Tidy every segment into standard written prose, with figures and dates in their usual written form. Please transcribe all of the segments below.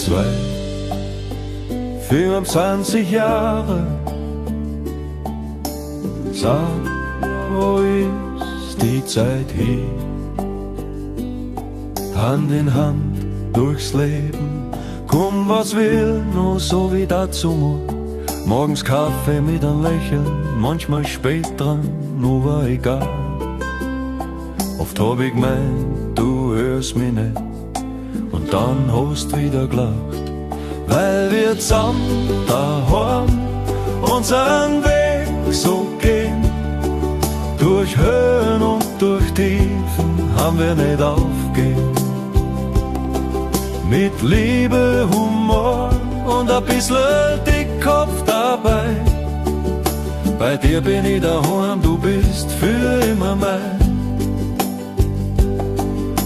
2, 24 Jahre. Sag, wo ist die Zeit hin? Hand in Hand durchs Leben, komm was will, nur so wie dazu. Morgens Kaffee mit einem Lächeln, manchmal spät dran, nur war egal. Oft hab ich gemeint, du hörst mich nicht, und dann hast wieder gelacht. Weil wir zusammen daheim unseren Weg so gehen, durch Höhen und durch Tiefen haben wir nicht aufgehen. Mit Liebe, Humor und ein bisschen Dickkopf dabei. Bei dir bin ich daheim, du bist für immer mein.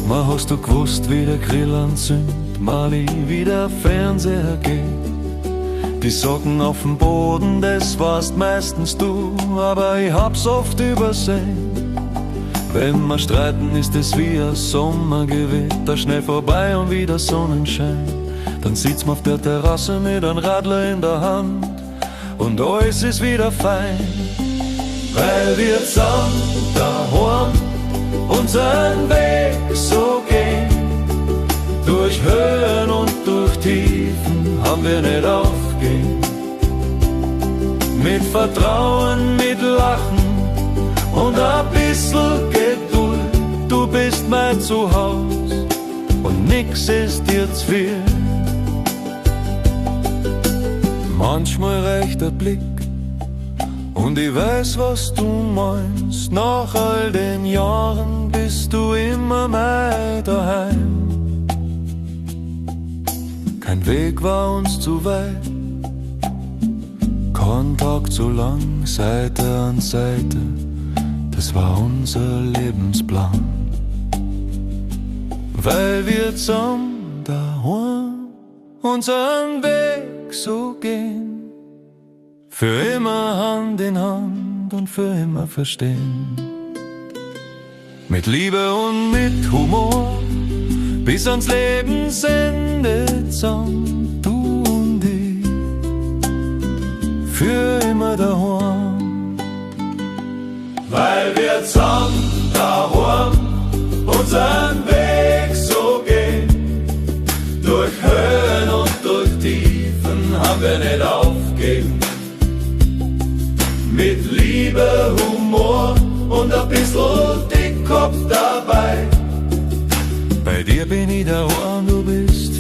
Mal hast du gewusst, wie der Grill anzündet, mal wie der Fernseher geht. Die Socken auf dem Boden, das warst meistens du, aber ich hab's oft übersehen. Wenn wir streiten, ist es wie ein Sommergewitter, schnell vorbei und wieder Sonnenschein. Dann sitzt man auf der Terrasse mit einem Radler in der Hand und alles ist wieder fein. Weil wir zusammen daheim unseren Weg so gehen, durch Höhen und durch Tiefen haben wir nicht aufgehen. Mit Vertrauen, mit Lachen und ein bisschen Geduld, du bist mein Zuhause und nix ist dir zu viel. Manchmal reicht der Blick und ich weiß, was du meinst. Nach all den Jahren bist du immer mein Daheim. Kein Weg war uns zu weit, kein Tag zu lang, Seite an Seite, das war unser Lebensplan. Weil wir zusammen daheim unseren Weg so gehen, für immer Hand in Hand und für immer verstehen. Mit Liebe und mit Humor bis ans Lebensende zusammen, du und ich, für immer daheim. Weil wir zusammen daheim unseren Weg so gehen, durch Höhen und durch Tiefen haben wir nicht aufgeben. Mit Liebe, Humor und ein bisschen Dickkopf dabei. Bei dir bin ich daheim, du bist